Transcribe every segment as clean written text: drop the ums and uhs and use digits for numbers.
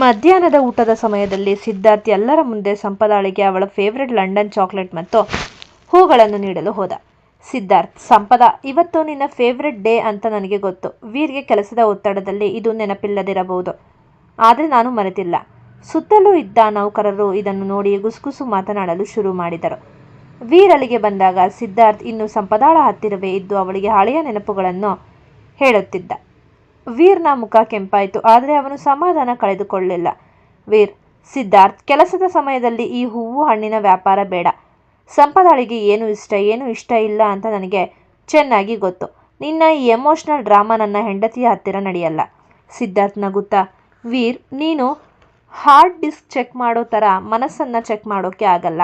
ಮಧ್ಯಾಹ್ನದ ಊಟದ ಸಮಯದಲ್ಲಿ ಸಿದ್ಧಾರ್ಥ್ ಎಲ್ಲರ ಮುಂದೆ ಸಂಪದಾಳಿಗೆ ಅವಳ ಫೇವ್ರೆಟ್ ಲಂಡನ್ ಚಾಕ್ಲೇಟ್ ಮತ್ತು ಹೂಗಳನ್ನು ನೀಡಲು ಹೋದ. ಸಿದ್ಧಾರ್ಥ್, ಸಂಪದ, ಇವತ್ತು ನಿನ್ನ ಫೇವ್ರೆಟ್ ಡೇ ಅಂತ ನನಗೆ ಗೊತ್ತು. ವೀರ್ಗೆ ಕೆಲಸದ ಒತ್ತಡದಲ್ಲಿ ಇದು ನೆನಪಿಲ್ಲದಿರಬಹುದು, ಆದರೆ ನಾನು ಮರೆತಿಲ್ಲ. ಸುತ್ತಲೂ ಇದ್ದ ನೌಕರರು ಇದನ್ನು ನೋಡಿ ಗುಸುಗುಸು ಮಾತನಾಡಲು ಶುರು ಮಾಡಿದರು. ವೀರ್ ಅಲ್ಲಿಗೆ ಬಂದಾಗ ಸಿದ್ಧಾರ್ಥ್ ಇನ್ನು ಸಂಪದಾಳ ಹತ್ತಿರವೇ ಇದ್ದು ಅವಳಿಗೆ ಹಳೆಯ ನೆನಪುಗಳನ್ನು ಹೇಳುತ್ತಿದ್ದ. ವೀರ್ನ ಮುಖ ಕೆಂಪಾಯಿತು, ಆದರೆ ಅವನು ಸಮಾಧಾನ ಕಳೆದುಕೊಳ್ಳಲಿಲ್ಲ. ವೀರ್, ಸಿದ್ಧಾರ್ಥ್, ಕೆಲಸದ ಸಮಯದಲ್ಲಿ ಈ ಹೂವು ಹಣ್ಣಿನ ವ್ಯಾಪಾರ ಬೇಡ. ಸಂಪದಾಳಿಗೆ ಏನು ಇಷ್ಟ ಇಲ್ಲ ಅಂತ ನನಗೆ ಚೆನ್ನಾಗಿ ಗೊತ್ತು. ನಿನ್ನ ಈ ಎಮೋಷನಲ್ ಡ್ರಾಮಾ ನನ್ನ ಹೆಂಡತಿಯ ಹತ್ತಿರ ನಡೆಯಲ್ಲ. ಸಿದ್ಧಾರ್ಥ್ ನಗುತ್ತಾ, ವೀರ್, ನೀನು ಹಾರ್ಡ್ ಡಿಸ್ಕ್ ಚೆಕ್ ಮಾಡೋ ಥರ ಮನಸ್ಸನ್ನು ಚೆಕ್ ಮಾಡೋಕ್ಕೆ ಆಗಲ್ಲ.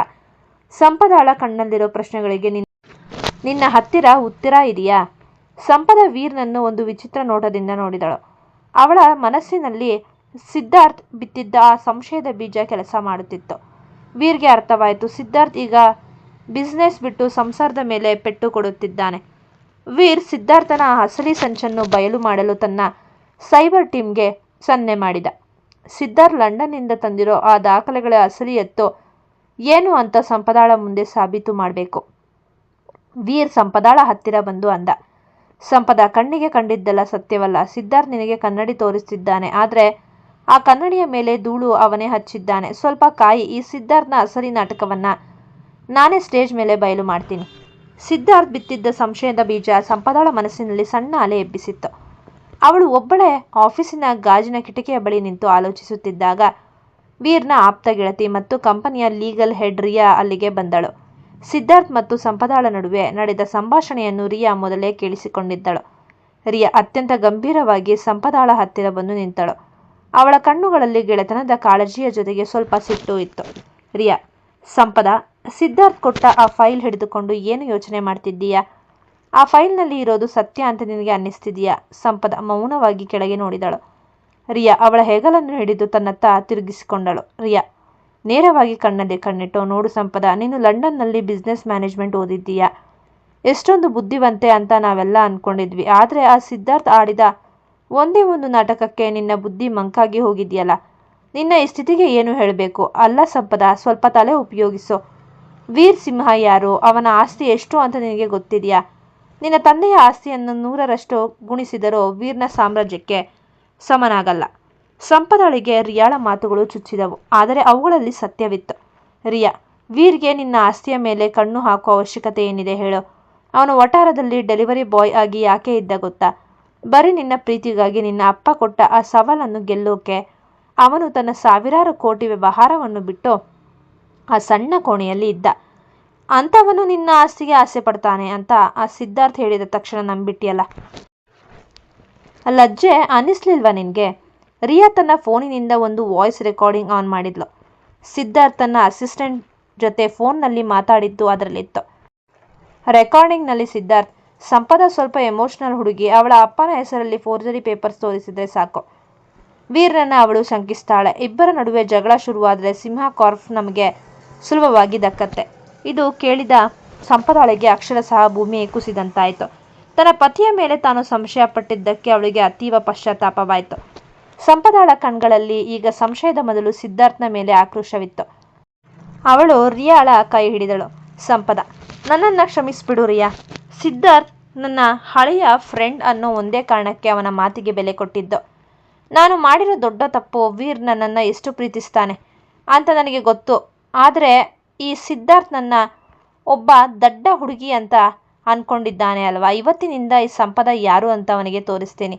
ಸಂಪದಾಳ ಕಣ್ಣಲ್ಲಿರೋ ಪ್ರಶ್ನೆಗಳಿಗೆ ನಿನ್ನ ಹತ್ತಿರ ಉತ್ತರ ಇದೆಯಾ? ಸಂಪದ ವೀರ್ನನ್ನು ಒಂದು ವಿಚಿತ್ರ ನೋಟದಿಂದ ನೋಡಿದಳು. ಅವಳ ಮನಸ್ಸಿನಲ್ಲಿ ಸಿದ್ಧಾರ್ಥ್ ಬಿತ್ತಿದ್ದ ಆ ಸಂಶಯದ ಬೀಜ ಕೆಲಸ ಮಾಡುತ್ತಿತ್ತು. ವೀರ್ಗೆ ಅರ್ಥವಾಯಿತು, ಸಿದ್ಧಾರ್ಥ್ ಈಗ ಬಿಸ್ನೆಸ್ ಬಿಟ್ಟು ಸಂಸಾರದ ಮೇಲೆ ಪೆಟ್ಟು ಕೊಡುತ್ತಿದ್ದಾನೆ. ವೀರ್ ಸಿದ್ಧಾರ್ಥನ ಅಸಲಿ ಸಂಚನ್ನು ಬಯಲು ಮಾಡಲು ತನ್ನ ಸೈಬರ್ ಟೀಮ್ಗೆ ಸನ್ನೆ ಮಾಡಿದ. ಸಿದ್ಧಾರ್ಥ್ ಲಂಡನ್ನಿಂದ ತಂದಿರೋ ಆ ದಾಖಲೆಗಳ ಅಸಲಿಯತ್ತು ಏನು ಅಂತ ಸಂಪದಾಳ ಮುಂದೆ ಸಾಬೀತು ಮಾಡಬೇಕು. ವೀರ್ ಸಂಪದಾಳ ಹತ್ತಿರ ಬಂದು ಅಂದ, ಸಂಪದ, ಕಣ್ಣಿಗೆ ಕಂಡಿದ್ದೆಲ್ಲ ಸತ್ಯವಲ್ಲ. ಸಿದ್ಧಾರ್ಥ್ ನಿನಗೆ ಕನ್ನಡಿ ತೋರಿಸ್ತಿದ್ದಾನೆ, ಆದರೆ ಆ ಕನ್ನಡಿಯ ಮೇಲೆ ಧೂಳು ಅವನೇ ಹಚ್ಚಿದ್ದಾನೆ. ಸ್ವಲ್ಪ ಕಾಯಿ, ಈ ಸಿದ್ಧಾರ್ಥ್ನ ಅಸಲಿ ನಾಟಕವನ್ನು ನಾನೇ ಸ್ಟೇಜ್ ಮೇಲೆ ಬಯಲು ಮಾಡ್ತೀನಿ. ಸಿದ್ಧಾರ್ಥ್ ಬಿತ್ತಿದ್ದ ಸಂಶಯದ ಬೀಜ ಸಂಪದಾಳ ಮನಸ್ಸಿನಲ್ಲಿ ಸಣ್ಣ ಅಲೆ ಎಬ್ಬಿಸಿತ್ತು. ಅವಳು ಒಬ್ಬಳೇ ಆಫೀಸಿನ ಗಾಜಿನ ಕಿಟಕಿಯ ಬಳಿ ನಿಂತು ಆಲೋಚಿಸುತ್ತಿದ್ದಾಗ ವೀರ್ನ ಆಪ್ತ ಗೆಳತಿ ಮತ್ತು ಕಂಪನಿಯ ಲೀಗಲ್ ಹೆಡ್ ರಿಯಾ ಅಲ್ಲಿಗೆ ಬಂದಳು. ಸಿದ್ಧಾರ್ಥ್ ಮತ್ತು ಸಂಪದಾಳ ನಡುವೆ ನಡೆದ ಸಂಭಾಷಣೆಯನ್ನು ರಿಯಾ ಮೊದಲೇ ಕೇಳಿಸಿಕೊಂಡಿದ್ದಳು. ರಿಯಾ ಅತ್ಯಂತ ಗಂಭೀರವಾಗಿ ಸಂಪದಾಳ ಹತ್ತಿರ ಬಂದು ನಿಂತಳು. ಅವಳ ಕಣ್ಣುಗಳಲ್ಲಿ ಗೆಳೆತನದ ಕಾಳಜಿಯ ಜೊತೆಗೆ ಸ್ವಲ್ಪ ಸಿಟ್ಟು ಇತ್ತು. ರಿಯಾ, ಸಂಪದ, ಸಿದ್ಧಾರ್ಥ್ ಕೊಟ್ಟ ಆ ಫೈಲ್ ಹಿಡಿದುಕೊಂಡು ಏನು ಯೋಚನೆ ಮಾಡ್ತಿದ್ದೀಯಾ? ಆ ಫೈಲ್ನಲ್ಲಿ ಇರೋದು ಸತ್ಯ ಅಂತ ನಿನಗೆ ಅನ್ನಿಸ್ತಿದೆಯಾ? ಸಂಪದ ಮೌನವಾಗಿ ಕೆಳಗೆ ನೋಡಿದಳು. ರಿಯಾ ಅವಳ ಹೆಗಲನ್ನು ಹಿಡಿದು ತನ್ನತ್ತ ತಿರುಗಿಸಿಕೊಂಡಳು. ರಿಯಾ ನೇರವಾಗಿ ಕಣ್ಣಲ್ಲಿ ಕಣ್ಣಿಟ್ಟು, ನೋಡು ಸಂಪದ, ನೀನು ಲಂಡನ್ನಲ್ಲಿ ಬಿಸ್ನೆಸ್ ಮ್ಯಾನೇಜ್ಮೆಂಟ್ ಓದಿದ್ದೀಯಾ, ಎಷ್ಟೊಂದು ಬುದ್ಧಿವಂತೆ ಅಂತ ನಾವೆಲ್ಲ ಅಂದ್ಕೊಂಡಿದ್ವಿ. ಆದರೆ ಆ ಸಿದ್ಧಾರ್ಥ್ ಆಡಿದ ಒಂದೇ ಒಂದು ನಾಟಕಕ್ಕೆ ನಿನ್ನ ಬುದ್ಧಿ ಮಂಕಾಗಿ ಹೋಗಿದೆಯಲ್ಲ. ನಿನ್ನ ಈ ಸ್ಥಿತಿಗೆ ಏನು ಹೇಳಬೇಕು? ಅಲ್ಲ ಸಂಪದ, ಸ್ವಲ್ಪ ತಲೆ ಉಪಯೋಗಿಸು. ವೀರ್ ಸಿಂಹ ಯಾರು, ಅವನ ಆಸ್ತಿ ಎಷ್ಟು ಅಂತ ನಿನಗೆ ಗೊತ್ತಿದೆಯಾ? ನಿನ್ನ ತಂದೆಯ ಆಸ್ತಿಯನ್ನು 100ರಷ್ಟು ಗುಣಿಸಿದರೂ ವೀರ್ನ ಸಾಮ್ರಾಜ್ಯಕ್ಕೆ ಸಮನಾಗಲ್ಲ. ಸಂಪದಳಿಗೆ ರಿಯಾಳ ಮಾತುಗಳು ಚುಚ್ಚಿದವು, ಆದರೆ ಅವುಗಳಲ್ಲಿ ಸತ್ಯವಿತ್ತು. ರಿಯಾ, ವೀರ್ಗೆ ನಿನ್ನ ಆಸ್ತಿಯ ಮೇಲೆ ಕಣ್ಣು ಹಾಕುವ ಅವಶ್ಯಕತೆ ಏನಿದೆ ಹೇಳು? ಅವನು ವಠಾರದಲ್ಲಿ ಡೆಲಿವರಿ ಬಾಯ್ ಆಗಿ ಯಾಕೆ ಇದ್ದ ಗೊತ್ತಾ? ಬರೀ ನಿನ್ನ ಪ್ರೀತಿಗಾಗಿ. ನಿನ್ನ ಅಪ್ಪ ಕೊಟ್ಟ ಆ ಸವಾಲನ್ನು ಗೆಲ್ಲೋಕೆ ಅವನು ತನ್ನ ಸಾವಿರಾರು ಕೋಟಿ ವ್ಯವಹಾರವನ್ನು ಬಿಟ್ಟು ಆ ಸಣ್ಣ ಕೋಣೆಯಲ್ಲಿ ಇದ್ದ. ಅಂಥವನು ನಿನ್ನ ಆಸ್ತಿಗೆ ಆಸೆ ಪಡ್ತಾನೆ ಅಂತ ಆ ಸಿದ್ಧಾರ್ಥ್ ಹೇಳಿದ ತಕ್ಷಣ ನಂಬಿಟ್ಟಿಯಲ್ಲ. ಲಜ್ಜೆ ಅನ್ನಿಸ್ಲಿಲ್ವಾ ನಿನಗೆ? ರಿಯಾ ತನ್ನ ಫೋನಿನಿಂದ ಒಂದು ವಾಯ್ಸ್ ರೆಕಾರ್ಡಿಂಗ್ ಆನ್ ಮಾಡಿದ್ಲು. ಸಿದ್ಧಾರ್ಥ್ ತನ್ನ ಅಸಿಸ್ಟೆಂಟ್ ಜೊತೆ ಫೋನ್ನಲ್ಲಿ ಮಾತಾಡಿದ್ದು ಅದರಲ್ಲಿತ್ತು. ರೆಕಾರ್ಡಿಂಗ್ನಲ್ಲಿ ಸಿದ್ಧಾರ್ಥ್, ಸಂಪದ ಸ್ವಲ್ಪ ಎಮೋಷನಲ್ ಹುಡುಗಿ, ಅವಳ ಅಪ್ಪನ ಹೆಸರಲ್ಲಿ ಫೋರ್ಜರಿ ಪೇಪರ್ಸ್ ತೋರಿಸಿದ್ರೆ ಸಾಕು, ವೀರ್ನನ್ನ ಅವಳು ಶಂಕಿಸ್ತಾಳೆ. ಇಬ್ಬರ ನಡುವೆ ಜಗಳ ಶುರುವಾದರೆ ಸಿಂಹ ಕಾರ್ಫ್ ನಮಗೆ ಸುಲಭವಾಗಿ ದಕ್ಕತ್ತೆ. ಇದು ಕೇಳಿದ ಸಂಪದಾಳಿಗೆ ಅಕ್ಷರಶಃ ಭೂಮಿಯೇ ಕುಸಿದಂತಾಯಿತು. ತನ್ನ ಪತಿಯ ಮೇಲೆ ತಾನು ಸಂಶಯ ಪಟ್ಟಿದ್ದಕ್ಕೆ ಅವಳಿಗೆ ಅತೀವ ಪಶ್ಚಾತ್ತಾಪವಾಯಿತು. ಸಂಪದಾಳ ಕಣ್ಗಳಲ್ಲಿ ಈಗ ಸಂಶಯದ ಮೊದಲು ಸಿದ್ಧಾರ್ಥ್ನ ಮೇಲೆ ಆಕ್ರೋಶವಿತ್ತು. ಅವಳು ರಿಯಾಳ ಕೈ ಹಿಡಿದಳು. ಸಂಪದ, ನನ್ನನ್ನು ಕ್ಷಮಿಸ್ಬಿಡು ರಿಯಾ. ಸಿದ್ಧಾರ್ಥ್ ನನ್ನ ಹಳೆಯ ಫ್ರೆಂಡ್ ಅನ್ನೋ ಒಂದೇ ಕಾರಣಕ್ಕೆ ಅವನ ಮಾತಿಗೆ ಬೆಲೆ ಕೊಟ್ಟಿದ್ದು. ನಾನು ಮಾಡಿರೋ ದೊಡ್ಡ ತಪ್ಪು. ವೀರ್ ನನ್ನನ್ನು ಎಷ್ಟು ಪ್ರೀತಿಸ್ತಾನೆ ಅಂತ ನನಗೆ ಗೊತ್ತು. ಆದರೆ ಈ ಸಿದ್ಧಾರ್ಥ್ ನನ್ನ ಒಬ್ಬ ದಡ್ಡ ಹುಡುಗಿ ಅಂತ ಅಂದ್ಕೊಂಡಿದ್ದಾನೆ ಅಲ್ವಾ? ಇವತ್ತಿನಿಂದ ಈ ಸಂಪದ ಯಾರು ಅಂತ ಅವನಿಗೆ ತೋರಿಸ್ತೀನಿ.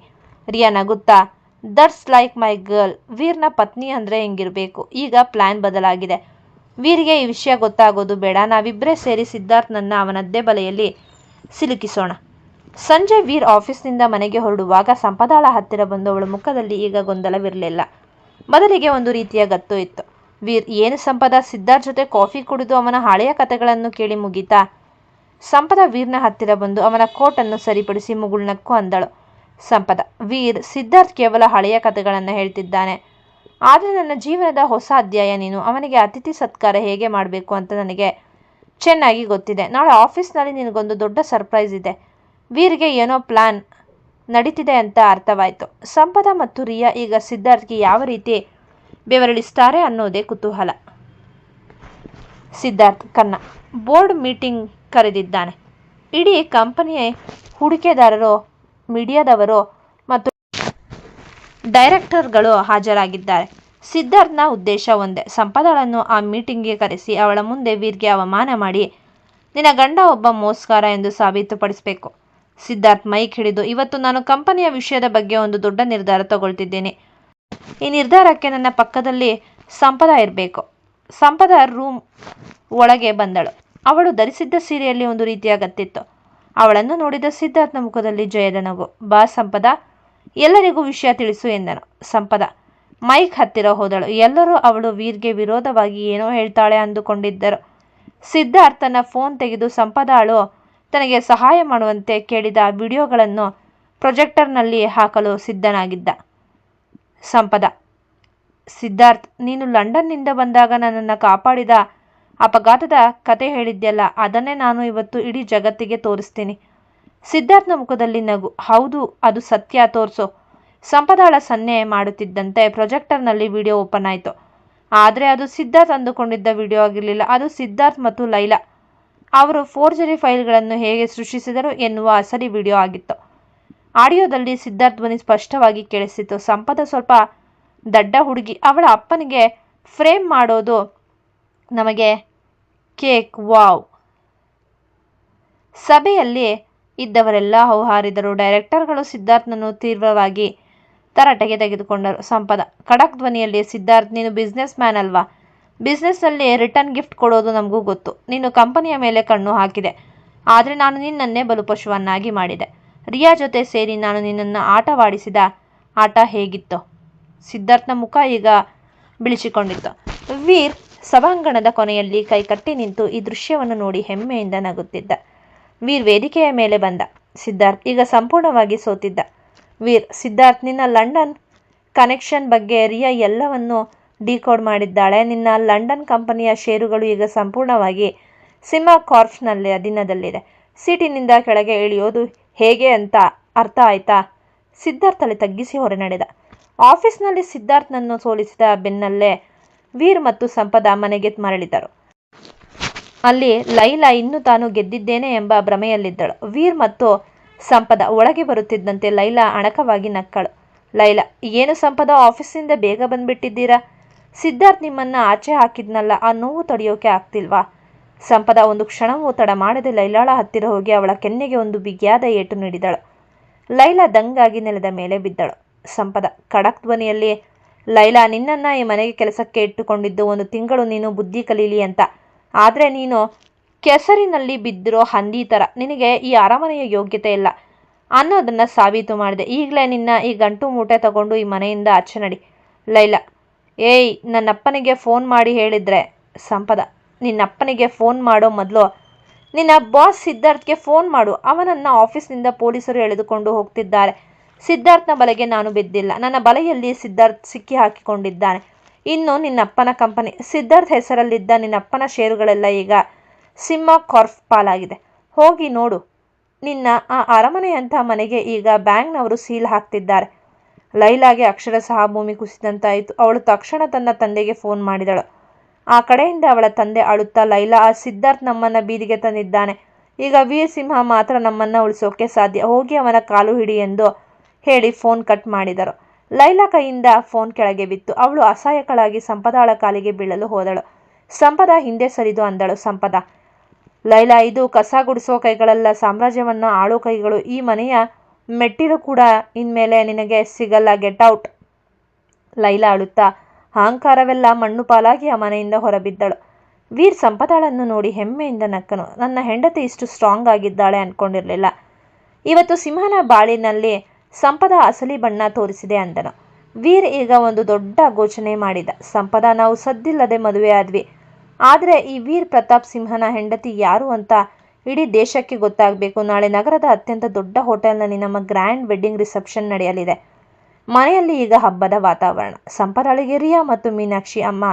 ರಿಯಾ ನಗುತ್ತಾ, ದಟ್ಸ್ ಲೈಕ್ ಮೈ ಗರ್ಲ್. ವೀರ್ನ ಪತ್ನಿ ಅಂದರೆ ಹಿಂಗಿರಬೇಕು. ಈಗ ಪ್ಲ್ಯಾನ್ ಬದಲಾಗಿದೆ. ವೀರ್ಗೆ ಈ ವಿಷಯ ಗೊತ್ತಾಗೋದು ಬೇಡ. ನಾವಿಬ್ಬರೇ ಸೇರಿ ಸಿದ್ಧಾರ್ಥ್ನನ್ನು ಅವನದ್ದೇ ಬಲೆಯಲ್ಲಿ ಸಿಲುಕಿಸೋಣ. ಸಂಜೆ ವೀರ್ ಆಫೀಸ್ನಿಂದ ಮನೆಗೆ ಹೊರಡುವಾಗ ಸಂಪದಾಳ ಹತ್ತಿರ ಬಂದು ಅವಳ ಮುಖದಲ್ಲಿ ಈಗ ಗೊಂದಲವಿರಲಿಲ್ಲ. ಬದಲಿಗೆ ಒಂದು ರೀತಿಯ ಗತ್ತು ಇತ್ತು. ವೀರ್, ಏನು ಸಂಪದ, ಸಿದ್ಧಾರ್ಥ್ ಜೊತೆ ಕಾಫಿ ಕುಡಿದು ಅವನ ಹಳೆಯ ಕಥೆಗಳನ್ನು ಕೇಳಿ ಮುಗೀತಾ? ಸಂಪದ ವೀರ್ನ ಹತ್ತಿರ ಬಂದು ಅವನ ಕೋಟನ್ನು ಸರಿಪಡಿಸಿ ಮುಗುಳ್ನಕ್ಕು ಅಂದಳು. ಸಂಪದ, ವೀರ್, ಸಿದ್ಧಾರ್ಥ್ ಕೇವಲ ಹಳೆಯ ಕಥೆಗಳನ್ನು ಹೇಳ್ತಿದ್ದಾನೆ. ಆದರೆ ನನ್ನ ಜೀವನದ ಹೊಸ ಅಧ್ಯಾಯ ನೀನು. ಅವನಿಗೆ ಅತಿಥಿ ಸತ್ಕಾರ ಹೇಗೆ ಮಾಡಬೇಕು ಅಂತ ನನಗೆ ಚೆನ್ನಾಗಿ ಗೊತ್ತಿದೆ. ನಾಳೆ ಆಫೀಸ್ನಲ್ಲಿ ನಿನಗೊಂದು ದೊಡ್ಡ ಸರ್ಪ್ರೈಸ್ ಇದೆ. ವೀರ್ಗೆ ಏನೋ ಪ್ಲ್ಯಾನ್ ನಡೀತಿದೆ ಅಂತ ಅರ್ಥವಾಯಿತು. ಸಂಪದ ಮತ್ತು ರಿಯಾ ಈಗ ಸಿದ್ಧಾರ್ಥ್ಗೆ ಯಾವ ರೀತಿ ಬೆವರಿಳಿಸ್ತಾರೆ ಅನ್ನೋದೇ ಕುತೂಹಲ. ಸಿದ್ಧಾರ್ಥ್ ಖನ್ನಾ ಬೋರ್ಡ್ ಮೀಟಿಂಗ್ ಕರೆದಿದ್ದಾನೆ. ಇಡೀ ಕಂಪನಿಯ ಹೂಡಿಕೆದಾರರು, ಮೀಡಿಯಾದವರು ಮತ್ತು ಡೈರೆಕ್ಟರ್ಗಳು ಹಾಜರಾಗಿದ್ದಾರೆ. ಸಿದ್ಧಾರ್ಥ್ನ ಉದ್ದೇಶ ಒಂದೇ, ಸಂಪದಾಳನ್ನು ಆ ಮೀಟಿಂಗ್ಗೆ ಕರೆಸಿ ಅವಳ ಮುಂದೆ ವೀರ್ಗೆ ಅವಮಾನ ಮಾಡಿ ನಿನ್ನ ಗಂಡ ಒಬ್ಬ ಮೋಸಗಾರ ಎಂದು ಸಾಬೀತುಪಡಿಸಬೇಕು. ಸಿದ್ಧಾರ್ಥ್ ಮೈಕ್ ಹಿಡಿದು, ಇವತ್ತು ನಾನು ಕಂಪನಿಯ ವಿಷಯದ ಬಗ್ಗೆ ಒಂದು ದೊಡ್ಡ ನಿರ್ಧಾರ ತಗೊಳ್ತಿದ್ದೇನೆ. ಈ ನಿರ್ಧಾರಕ್ಕೆ ನನ್ನ ಪಕ್ಕದಲ್ಲಿ ಸಂಪದಾ ಇರಬೇಕು. ಸಂಪದಾ ರೂಮ್ ಒಳಗೆ ಬಂದಳು. ಅವಳು ಧರಿಸಿದ್ದ ಸೀರೆಯಲ್ಲಿ ಒಂದು ರೀತಿಯ ಗತ್ತಿತ್ತು. ಅವಳನ್ನು ನೋಡಿದ ಸಿದ್ಧಾರ್ಥ್ನ ಮುಖದಲ್ಲಿ ಜಯದ ನಗು. ಬಾ ಸಂಪದಾ, ಎಲ್ಲರಿಗೂ ವಿಷಯ ತಿಳಿಸು ಎಂದನು. ಸಂಪದಾ ಮೈಕ್ ಹತ್ತಿರ ಹೋದಳು. ಎಲ್ಲರೂ ಅವಳು ವೀರ್ಗೆ ವಿರೋಧವಾಗಿ ಏನೋ ಹೇಳ್ತಾಳೆ ಅಂದುಕೊಂಡಿದ್ದರು. ಸಿದ್ಧಾರ್ಥ್ ತನ್ನ ಫೋನ್ ತೆಗೆದು ಸಂಪದಾಳು ತನಗೆ ಸಹಾಯ ಮಾಡುವಂತೆ ಕೇಳಿದ ವಿಡಿಯೋಗಳನ್ನು ಪ್ರೊಜೆಕ್ಟರ್ನಲ್ಲಿ ಹಾಕಲು ಸಿದ್ಧನಾಗಿದ್ದ. ಸಂಪದಾ: ಸಿದ್ಧಾರ್ಥ್, ನೀನು ಲಂಡನ್ನಿಂದ ಬಂದಾಗ ನನ್ನನ್ನು ಕಾಪಾಡಿದ ಅಪಘಾತದ ಕತೆ ಹೇಳಿದ್ಯಲ್ಲ, ಅದನ್ನೇ ನಾನು ಇವತ್ತು ಇಡೀ ಜಗತ್ತಿಗೆ ತೋರಿಸ್ತೀನಿ. ಸಿದ್ಧಾರ್ಥ್ನ ಮುಖದಲ್ಲಿ ನಗು. ಹೌದು, ಅದು ಸತ್ಯ, ತೋರಿಸು. ಸಂಪದಾಳ ಸನ್ನೆ ಮಾಡುತ್ತಿದ್ದಂತೆ ಪ್ರೊಜೆಕ್ಟರ್ನಲ್ಲಿ ವಿಡಿಯೋ ಓಪನ್ ಆಯಿತು. ಆದರೆ ಅದು ಸಿದ್ಧಾರ್ಥ್ ಅಂದುಕೊಂಡಿದ್ದ ವಿಡಿಯೋ ಆಗಿರಲಿಲ್ಲ. ಅದು ಸಿದ್ಧಾರ್ಥ್ ಮತ್ತು ಲೈಲಾ ಅವರು ಫೋರ್ಜರಿ ಫೈಲ್ಗಳನ್ನು ಹೇಗೆ ಸೃಷ್ಟಿಸಿದರು ಎನ್ನುವ ಅಸಲಿ ವಿಡಿಯೋ ಆಗಿತ್ತು. ಆಡಿಯೋದಲ್ಲಿ ಸಿದ್ಧಾರ್ಥ್ ಧ್ವನಿ ಸ್ಪಷ್ಟವಾಗಿ ಕೇಳಿಸಿತು. ಸಂಪದಾ ಸ್ವಲ್ಪ ದಡ್ಡ ಹುಡುಗಿ. ಅವಳ ಅಪ್ಪನಿಗೆ ಫ್ರೇಮ್ ಮಾಡೋದು ನಮಗೆ ಕೇಕ್. ವಾವ್! ಸಭೆಯಲ್ಲಿ ಇದ್ದವರೆಲ್ಲ ಹೌಹಾರಿದರು. ಡೈರೆಕ್ಟರ್ಗಳು ಸಿದ್ಧಾರ್ಥ್ನನ್ನು ತೀವ್ರವಾಗಿ ತರಾಟೆಗೆ ತೆಗೆದುಕೊಂಡರು. ಸಂಪದಾ ಖಡಕ್ ಧ್ವನಿಯಲ್ಲಿ, ಸಿದ್ಧಾರ್ಥ್, ನೀನು ಬಿಸ್ನೆಸ್ ಮ್ಯಾನ್ ಅಲ್ವಾ? ಬಿಸ್ನೆಸ್ನಲ್ಲಿ ರಿಟರ್ನ್ ಗಿಫ್ಟ್ ಕೊಡೋದು ನಮಗೂ ಗೊತ್ತು. ನೀನು ಕಂಪನಿಯ ಮೇಲೆ ಕಣ್ಣು ಹಾಕಿದೆ, ಆದರೆ ನಾನು ನಿನ್ನನ್ನೇ ಬಲಿಪಶುವನ್ನಾಗಿ ಮಾಡಿದೆ. ರಿಯಾ ಜೊತೆ ಸೇರಿ ನಾನು ನಿನ್ನನ್ನು ಆಟವಾಡಿಸಿದ ಆಟ ಹೇಗಿತ್ತು? ಸಿದ್ಧಾರ್ಥ್ನ ಮುಖ ಈಗ ಬಿಳಿಚಿಕೊಂಡಿತ್ತು. ವೀರ್ ಸಭಾಂಗಣದ ಕೊನೆಯಲ್ಲಿ ಕೈಕಟ್ಟಿ ನಿಂತು ಈ ದೃಶ್ಯವನ್ನು ನೋಡಿ ಹೆಮ್ಮೆಯಿಂದ ನಗುತ್ತಿದ್ದ. ವೀರ್ ವೇದಿಕೆಯ ಮೇಲೆ ಬಂದ. ಸಿದ್ಧಾರ್ಥ್ ಈಗ ಸಂಪೂರ್ಣವಾಗಿ ಸೋತಿದ್ದ. ವೀರ್: ಸಿದ್ಧಾರ್ಥ್, ನಿನ್ನ ಲಂಡನ್ ಕನೆಕ್ಷನ್ ಬಗ್ಗೆ ರಿಯಾ ಎಲ್ಲವನ್ನೂ ಡಿಕೋಡ್ ಮಾಡಿದ್ದಾಳೆ. ನಿನ್ನ ಲಂಡನ್ ಕಂಪನಿಯ ಷೇರುಗಳು ಈಗ ಸಂಪೂರ್ಣವಾಗಿ ಸಿಂಹ ಕಾರ್ಪ್ನ ಅಧೀನದಲ್ಲಿದೆ. ಸೀಟಿನಿಂದ ಕೆಳಗೆ ಇಳಿಯೋದು ಹೇಗೆ ಅಂತ ಅರ್ಥ ಆಯ್ತಾ? ಸಿದ್ಧಾರ್ಥ್ ತಲೆ ತಗ್ಗಿಸಿ ಹೊರ ನಡೆದ. ಆಫೀಸ್ನಲ್ಲಿ ಸಿದ್ಧಾರ್ಥ್ನನ್ನು ಸೋಲಿಸಿದ ಬೆನ್ನಲ್ಲೇ ವೀರ್ ಮತ್ತು ಸಂಪದಾ ಮನೆಗೆ ಮರಳಿದರು. ಅಲ್ಲಿ ಲೈಲಾ ಇನ್ನೂ ತಾನು ಗೆದ್ದಿದ್ದೇನೆ ಎಂಬ ಭ್ರಮೆಯಲ್ಲಿದ್ದಳು. ವೀರ್ ಮತ್ತು ಸಂಪದಾ ಒಳಗೆ ಬರುತ್ತಿದ್ದಂತೆ ಲೈಲಾ ಅಣಕವಾಗಿ ನಕ್ಕಳು. ಲೈಲಾ: ಏನು ಸಂಪದಾ, ಆಫೀಸಿಂದ ಬೇಗ ಬಂದ್ಬಿಟ್ಟಿದ್ದೀರಾ? ಸಿದ್ಧಾರ್ಥ್ ನಿಮ್ಮನ್ನ ಆಚೆ ಹಾಕಿದ್ನಲ್ಲ, ಆ ನೋವು ತಡೆಯೋಕೆ ಆಗ್ತಿಲ್ವಾ? ಸಂಪದಾ ಒಂದು ಕ್ಷಣವೂ ತಡ ಮಾಡದೆ ಲೈಲಾಳ ಹತ್ತಿರ ಹೋಗಿ ಅವಳ ಕೆನ್ನೆಗೆ ಒಂದು ಬಿಗಿಯಾದ ಏಟು ನೀಡಿದಳು. ಲೈಲಾ ದಂಗಾಗಿ ನೆಲದ ಮೇಲೆ ಬಿದ್ದಳು. ಸಂಪದಾ ಖಡಕ್ ಧ್ವನಿಯಲ್ಲಿ, ಲೈಲಾ, ನಿನ್ನನ್ನ ಈ ಮನೆಗೆ ಕೆಲಸಕ್ಕೆ ಇಟ್ಟುಕೊಂಡಿದ್ದು 1 ತಿಂಗಳು ನೀನು ಬುದ್ಧಿ ಕಲೀಲಿ ಅಂತ. ಆದರೆ ನೀನು ಕೆಸರಿನಲ್ಲಿ ಬಿದ್ದಿರೋ ಹಂದಿ ಥರ. ನಿನಗೆ ಈ ಅರಮನೆಯ ಯೋಗ್ಯತೆ ಇಲ್ಲ ಅನ್ನೋದನ್ನ ಸಾಬೀತು ಮಾಡಿದೆ. ಈಗಲೇ ನಿನ್ನ ಈ ಗಂಟು ಮೂಟೆ ತಗೊಂಡು ಈ ಮನೆಯಿಂದ ಆಚೆ ನಡಿ. ಲೈಲಾ: ಏಯ್, ನನ್ನಪ್ಪನಿಗೆ ಫೋನ್ ಮಾಡಿ ಹೇಳಿದ್ರೆ. ಸಂಪದಾ: ನಿನ್ನಪ್ಪನಿಗೆ ಫೋನ್ ಮಾಡೋ ಮೊದಲು ನಿನ್ನ ಬಾಸ್ ಸಿದ್ಧಾರ್ಥ್ಗೆ ಫೋನ್ ಮಾಡು. ಅವನನ್ನು ಆಫೀಸ್ನಿಂದ ಪೊಲೀಸರು ಎಳೆದುಕೊಂಡು ಹೋಗ್ತಿದ್ದಾರೆ. ಸಿದ್ಧಾರ್ಥ್ನ ಬಲೆಗೆ ನಾನು ಬಿದ್ದಿಲ್ಲ. ನನ್ನ ಬಲೆಯಲ್ಲಿ ಸಿದ್ಧಾರ್ಥ್ ಸಿಕ್ಕಿ ಹಾಕಿಕೊಂಡಿದ್ದಾನೆ. ಇನ್ನು ನಿನ್ನಪ್ಪನ ಕಂಪನಿ, ಸಿದ್ಧಾರ್ಥ್ ಹೆಸರಲ್ಲಿದ್ದ ನಿನ್ನಪ್ಪನ ಷೇರುಗಳೆಲ್ಲ ಈಗ ಸಿಂಹ ಕಾರ್ಪ್ ಪಾಲಾಗಿದೆ. ಹೋಗಿ ನೋಡು. ನಿನ್ನ ಆ ಅರಮನೆಯಂಥ ಮನೆಗೆ ಈಗ ಬ್ಯಾಂಕ್ನವರು ಸೀಲ್ ಹಾಕ್ತಿದ್ದಾರೆ. ಲೈಲಾಗೆ ಅಕ್ಷರಶಃ ಭೂಮಿ ಕುಸಿದಂತಾಯಿತು. ಅವಳು ತಕ್ಷಣ ತನ್ನ ತಂದೆಗೆ ಫೋನ್ ಮಾಡಿದಳು. ಆ ಕಡೆಯಿಂದ ಅವಳ ತಂದೆ ಅಳುತ್ತಾ, ಲೈಲಾ, ಆ ಸಿದ್ಧಾರ್ಥ್ ನಮ್ಮನ್ನ ಬೀದಿಗೆ ತಂದಿದ್ದಾನೆ. ಈಗ ವೀರ್ ಸಿಂಹ ಮಾತ್ರ ನಮ್ಮನ್ನ ಉಳಿಸೋಕೆ ಸಾಧ್ಯ. ಹೋಗಿ ಅವನ ಕಾಲು ಹಿಡಿ ಎಂದು ಹೇಳಿ ಫೋನ್ ಕಟ್ ಮಾಡಿದರು. ಲೈಲಾ ಕೈಯಿಂದ ಫೋನ್ ಕೆಳಗೆ ಬಿತ್ತು. ಅವಳು ಅಸಹಾಯಕಳಾಗಿ ಸಂಪದಾಳ ಕಾಲಿಗೆ ಬೀಳಲು ಹೋದಳು. ಸಂಪದಾ ಹಿಂದೆ ಸರಿದು ಅಂದಳು. ಸಂಪದಾ: ಲೈಲಾ, ಇದು ಕಸ ಗುಡಿಸೋ ಕೈಗಳಲ್ಲ, ಸಾಮ್ರಾಜ್ಯವನ್ನ ಆಳೋ ಕೈಗಳು. ಈ ಮನೆಯ ಮೆಟ್ಟಿಲು ಕೂಡ ಇನ್ಮೇಲೆ ನಿನಗೆ ಸಿಗಲ್ಲ. Get out. ಲೈಲಾ ಅಳುತ್ತಾ ಅಹಂಕಾರವೆಲ್ಲ ಮಣ್ಣು ಪಾಲಾಗಿ ಆ ಮನೆಯಿಂದ ಹೊರಬಿದ್ದಳು. ವೀರ್ ಸಂಪದಾಳನ್ನು ನೋಡಿ ಹೆಮ್ಮೆಯಿಂದ ನಕ್ಕನು. ನನ್ನ ಹೆಂಡತಿ ಇಷ್ಟು ಸ್ಟ್ರಾಂಗ್ ಆಗಿದ್ದಾಳೆ ಅನ್ಕೊಂಡಿರ್ಲಿಲ್ಲ. ಇವತ್ತು ಸಿಂಹನ ಬಾಳಿನಲ್ಲಿ ಸಂಪದಾ ಅಸಲಿ ಬಣ್ಣ ತೋರಿಸಿದೆ ಅಂದನು. ವೀರ್ ಈಗ ಒಂದು ದೊಡ್ಡ ಘೋಷಣೆ ಮಾಡಿದ. ಸಂಪದಾ, ನಾವು ಸದ್ದಿಲ್ಲದೆ ಮದುವೆ ಆದ್ವಿ. ಆದರೆ ಈ ವೀರ್ ಪ್ರತಾಪ್ ಸಿಂಹನ ಹೆಂಡತಿ ಯಾರು ಅಂತ ಇಡೀ ದೇಶಕ್ಕೆ ಗೊತ್ತಾಗಬೇಕು. ನಾಳೆ ನಗರದ ಅತ್ಯಂತ ದೊಡ್ಡ ಹೋಟೆಲ್ನಲ್ಲಿ ನಮ್ಮ ಗ್ರ್ಯಾಂಡ್ ವೆಡ್ಡಿಂಗ್ ರಿಸೆಪ್ಷನ್ ನಡೆಯಲಿದೆ. ಮನೆಯಲ್ಲಿ ಈಗ ಹಬ್ಬದ ವಾತಾವರಣ. ಸಂಪದಾಳಿಗೆ ರಿಯಾ ಮತ್ತು ಮೀನಾಕ್ಷಿ ಅಮ್ಮ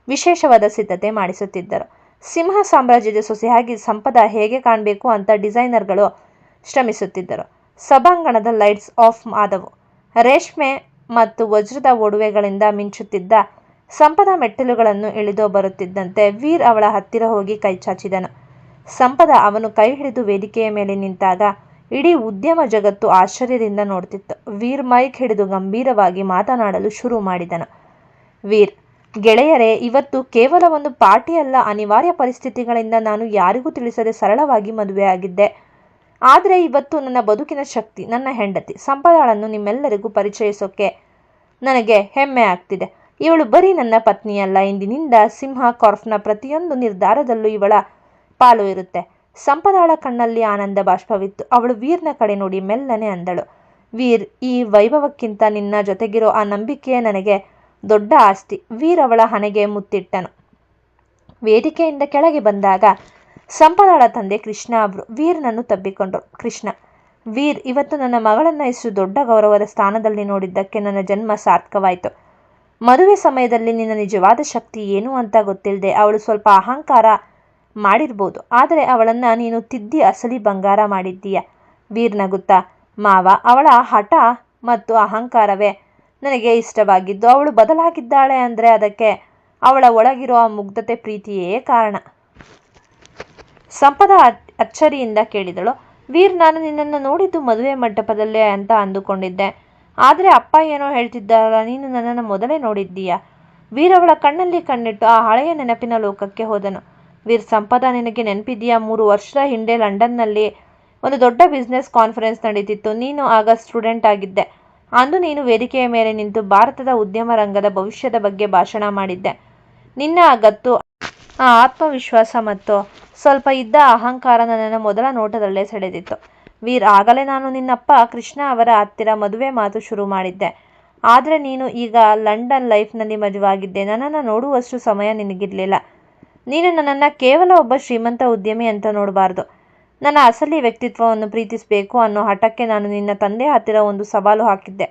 ವಿಶೇಷವಾದ ಸಿದ್ಧತೆ ಮಾಡಿಸುತ್ತಿದ್ದರು. ಸಿಂಹ ಸಾಮ್ರಾಜ್ಯದ ಸೊಸೆಯಾಗಿ ಸಂಪದಾ ಹೇಗೆ ಕಾಣಬೇಕು ಅಂತ ಡಿಸೈನರ್ಗಳು ಶ್ರಮಿಸುತ್ತಿದ್ದರು. ಸಭಾಂಗಣದ ಲೈಟ್ಸ್ ಆಫ್ ಆದವು. ರೇಷ್ಮೆ ಮತ್ತು ವಜ್ರದ ಒಡವೆಗಳಿಂದ ಮಿಂಚುತ್ತಿದ್ದ ಸಂಪದ ಮೆಟ್ಟಿಲುಗಳನ್ನು ಇಳಿದು ಬರುತ್ತಿದ್ದಂತೆ ವೀರ್ ಅವಳ ಹತ್ತಿರ ಹೋಗಿ ಕೈ ಚಾಚಿದನು. ಸಂಪದ ಅವನು ಕೈ ಹಿಡಿದು ವೇದಿಕೆಯ ಮೇಲೆ ನಿಂತಾಗ ಇಡೀ ಉದ್ಯಮ ಜಗತ್ತು ಆಶ್ಚರ್ಯದಿಂದ ನೋಡ್ತಿತ್ತು. ವೀರ್ ಮೈಕ್ ಹಿಡಿದು ಗಂಭೀರವಾಗಿ ಮಾತನಾಡಲು ಶುರು ಮಾಡಿದನು. ವೀರ್, ಗೆಳೆಯರೇ, ಇವತ್ತು ಕೇವಲ ಒಂದು ಪಾರ್ಟಿ ಅಲ್ಲ. ಅನಿವಾರ್ಯ ಪರಿಸ್ಥಿತಿಗಳಿಂದ ನಾನು ಯಾರಿಗೂ ತಿಳಿಸದೆ ಸರಳವಾಗಿ ಮದುವೆಯಾಗಿದ್ದೆ. ಆದರೆ ಇವತ್ತು ನನ್ನ ಬದುಕಿನ ಶಕ್ತಿ, ನನ್ನ ಹೆಂಡತಿ ಸಂಪದಾಳನ್ನು ನಿಮ್ಮೆಲ್ಲರಿಗೂ ಪರಿಚಯಿಸೋಕೆ ನನಗೆ ಹೆಮ್ಮೆ ಆಗ್ತಿದೆ. ಇವಳು ಬರೀ ನನ್ನ ಪತ್ನಿಯಲ್ಲ. ಇಂದಿನಿಂದ ಸಿಂಹ ಕಾರ್ಫ್ನ ಪ್ರತಿಯೊಂದು ನಿರ್ಧಾರದಲ್ಲೂ ಇವಳ ಪಾಲು ಇರುತ್ತೆ. ಸಂಪದಾಳ ಕಣ್ಣಲ್ಲಿ ಆನಂದ ಬಾಷ್ಪವಿತ್ತು. ಅವಳು ವೀರ್ನ ಕಡೆ ನೋಡಿ ಮೆಲ್ಲನೆ ಅಂದಳು, ವೀರ್, ಈ ವೈಭವಕ್ಕಿಂತ ನಿನ್ನ ಜೊತೆಗಿರೋ ಆ ನಂಬಿಕೆಯೇ ನನಗೆ ದೊಡ್ಡ ಆಸ್ತಿ. ವೀರ್ ಅವಳ ಹಣೆಗೆ ಮುತ್ತಿಟ್ಟನು. ವೇದಿಕೆಯಿಂದ ಕೆಳಗೆ ಬಂದಾಗ ಸಂಪದಾಳ ತಂದೆ ಕೃಷ್ಣ ಅವರು ವೀರ್ನನ್ನು ತಬ್ಬಿಕೊಂಡ್ರು. ಕೃಷ್ಣ, ವೀರ್, ಇವತ್ತು ನನ್ನ ಮಗಳನ್ನ ಇಷ್ಟು ದೊಡ್ಡ ಗೌರವದ ಸ್ಥಾನದಲ್ಲಿ ನೋಡಿದ್ದಕ್ಕೆ ನನ್ನ ಜನ್ಮ ಸಾರ್ಥಕವಾಯಿತು. ಮದುವೆ ಸಮಯದಲ್ಲಿ ನಿನ್ನ ನಿಜವಾದ ಶಕ್ತಿ ಏನು ಅಂತ ಗೊತ್ತಿಲ್ಲದೆ ಅವಳು ಸ್ವಲ್ಪ ಅಹಂಕಾರ ಮಾಡಿರ್ಬೋದು. ಆದರೆ ಅವಳನ್ನ ನೀನು ತಿದ್ದಿ ಅಸಲಿ ಬಂಗಾರ ಮಾಡಿದ್ದೀಯ. ವೀರ್ ನಗುತ್ತಾ, ಮಾವ, ಅವಳ ಹಠ ಮತ್ತು ಅಹಂಕಾರವೇ ನನಗೆ ಇಷ್ಟವಾಗಿದ್ದು. ಅವಳು ಬದಲಾಗಿದ್ದಾಳೆ ಅಂದರೆ ಅದಕ್ಕೆ ಅವಳ ಒಳಗಿರೋ ಆ ಮುಗ್ಧತೆ, ಪ್ರೀತಿಯೇ ಕಾರಣ. ಸಂಪದ ಅಚ್ಚರಿಯಿಂದ ಕೇಳಿದಳು, ವೀರ್, ನಾನು ನಿನ್ನನ್ನು ನೋಡಿದ್ದು ಮದುವೆ ಮಂಟಪದಲ್ಲೇ ಅಂತ ಅಂದುಕೊಂಡಿದ್ದೆ. ಆದರೆ ಅಪ್ಪ ಏನೋ ಹೇಳ್ತಿದ್ದಾರಲ್ಲ, ನೀನು ನನ್ನನ್ನು ಮೊದಲೇ ನೋಡಿದ್ದೀಯಾ? ವೀರ್ ಅವಳ ಕಣ್ಣಲ್ಲಿ ಕಣ್ಣಿಟ್ಟು ಆ ಹಳೆಯ ನೆನಪಿನ ಲೋಕಕ್ಕೆ ಹೋದನು. ವೀರ್, ಸಂಪದ, ನಿನಗೆ ನೆನಪಿದೆಯಾ? 3 ವರ್ಷದ ಹಿಂದೆ ಲಂಡನ್ನಲ್ಲಿ ಒಂದು ದೊಡ್ಡ ಬಿಸ್ನೆಸ್ ಕಾನ್ಫರೆನ್ಸ್ ನಡೀತಿತ್ತು. ನೀನು ಆಗ ಸ್ಟೂಡೆಂಟ್ ಆಗಿದ್ದೆ. ಅಂದು ನೀನು ವೇದಿಕೆಯ ಮೇಲೆ ನಿಂತು ಭಾರತದ ಉದ್ಯಮ ರಂಗದ ಭವಿಷ್ಯದ ಬಗ್ಗೆ ಭಾಷಣ ಮಾಡಿದ್ದೆ. ನಿನ್ನ ಆ ಗತ್ತು, ಆ ಆತ್ಮವಿಶ್ವಾಸ ಮತ್ತು ಸ್ವಲ್ಪ ಇದ್ದ ಅಹಂಕಾರ ನನ್ನನ್ನು ಮೊದಲ ನೋಟದಲ್ಲೇ ಸೆಳೆದಿತ್ತು. ವೀರ್, ಆಗಲೇ ನಾನು ನಿನ್ನಪ್ಪ ಕೃಷ್ಣ ಅವರ ಹತ್ತಿರ ಮದುವೆ ಮಾತು ಶುರು ಮಾಡಿದ್ದೆ. ಆದರೆ ನೀನು ಈಗ ಲಂಡನ್ ಲೈಫ್ನಲ್ಲಿ ಮಜವಾಗಿದ್ದೆ. ನನ್ನನ್ನು ನೋಡುವಷ್ಟು ಸಮಯ ನಿನಗಿರಲಿಲ್ಲ. ನೀನು ನನ್ನನ್ನು ಕೇವಲ ಒಬ್ಬ ಶ್ರೀಮಂತ ಉದ್ಯಮಿ ಅಂತ ನೋಡಬಾರ್ದು. ನನ್ನ ಅಸಲಿ ವ್ಯಕ್ತಿತ್ವವನ್ನು ಪ್ರೀತಿಸಬೇಕು ಅನ್ನೋ ಹಠಕ್ಕೆ ನಾನು ನಿನ್ನ ತಂದೆ ಹತ್ತಿರ ಒಂದು ಸವಾಲು ಹಾಕಿದ್ದೆ.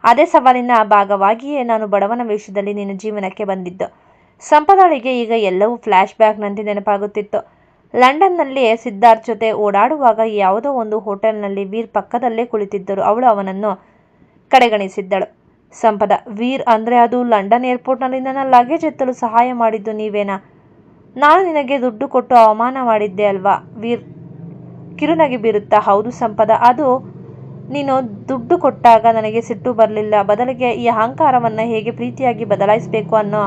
ಅದೇ ಸವಾಲಿನ ಭಾಗವಾಗಿಯೇ ನಾನು ಬಡವನ ವೇಷದಲ್ಲಿ ನಿನ್ನ ಜೀವನಕ್ಕೆ ಬಂದಿದ್ದು. ಸಂಪದಾಳಿಗೆ ಈಗ ಎಲ್ಲವೂ ಫ್ಲ್ಯಾಶ್ ಬ್ಯಾಕ್ನಂತೆ ನೆನಪಾಗುತ್ತಿತ್ತು. ಲಂಡನ್ನಲ್ಲಿ ಸಿದ್ಧಾರ್ಥ್ ಜೊತೆ ಓಡಾಡುವಾಗ ಯಾವುದೋ ಒಂದು ಹೋಟೆಲ್ನಲ್ಲಿ ವೀರ್ ಪಕ್ಕದಲ್ಲೇ ಕುಳಿತಿದ್ದರು. ಅವಳು ಅವನನ್ನು ಕಡೆಗಣಿಸಿದ್ದಳು. ಸಂಪದ, ವೀರ್, ಅಂದರೆ ಅದು ಲಂಡನ್ ಏರ್ಪೋರ್ಟ್ನಲ್ಲಿ ನನ್ನ ಲಗೇಜ್ ಎತ್ತಲು ಸಹಾಯ ಮಾಡಿದ್ದು ನೀವೇನಾ? ನಾನು ನಿನಗೆ ದುಡ್ಡು ಕೊಟ್ಟು ಅವಮಾನ ಮಾಡಿದ್ದೆ ಅಲ್ವಾ? ವೀರ್ ಕಿರುನಗೆ ಬೀರುತ್ತಾ, ಹೌದು ಸಂಪದ, ಅದು ನೀನು ದುಡ್ಡು ಕೊಟ್ಟಾಗ ನನಗೆ ಸಿಟ್ಟು ಬರಲಿಲ್ಲ. ಬದಲಿಗೆ ಈ ಅಹಂಕಾರವನ್ನು ಹೇಗೆ ಪ್ರೀತಿಯಾಗಿ ಬದಲಾಯಿಸಬೇಕು ಅನ್ನೋ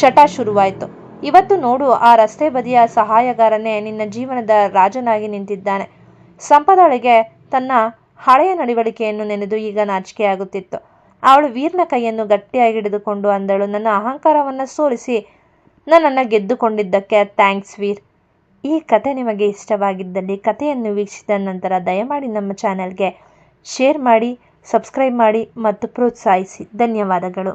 ಚಟ ಶುರುವಾಯಿತು. ಇವತ್ತು ನೋಡು, ಆ ರಸ್ತೆ ಬದಿಯ ಸಹಾಯಗಾರನೇ ನಿನ್ನ ಜೀವನದ ರಾಜನಾಗಿ ನಿಂತಿದ್ದಾನೆ. ಸಂಪದಳಿಗೆ ತನ್ನ ಹಳೆಯ ನಡವಳಿಕೆಯನ್ನು ನೆನೆದು ಈಗ ನಾಚಿಕೆಯಾಗುತ್ತಿತ್ತು. ಅವಳು ವೀರ್ನ ಕೈಯನ್ನು ಗಟ್ಟಿಯಾಗಿ ಹಿಡಿದುಕೊಂಡು ಅಂದಳು, ನನ್ನ ಅಹಂಕಾರವನ್ನು ಸೋಲಿಸಿ ನನ್ನನ್ನು ಗೆದ್ದುಕೊಂಡಿದ್ದಕ್ಕೆ ಥ್ಯಾಂಕ್ಸ್ ವೀರ್. ಈ ಕತೆ ನಿಮಗೆ ಇಷ್ಟವಾಗಿದ್ದಲ್ಲಿ ಕಥೆಯನ್ನು ವೀಕ್ಷಿಸಿದ ನಂತರ ದಯಮಾಡಿ ನಮ್ಮ ಚಾನೆಲ್ಗೆ ಶೇರ್ ಮಾಡಿ, ಸಬ್ಸ್ಕ್ರೈಬ್ ಮಾಡಿ ಮತ್ತು ಪ್ರೋತ್ಸಾಹಿಸಿ. ಧನ್ಯವಾದಗಳು.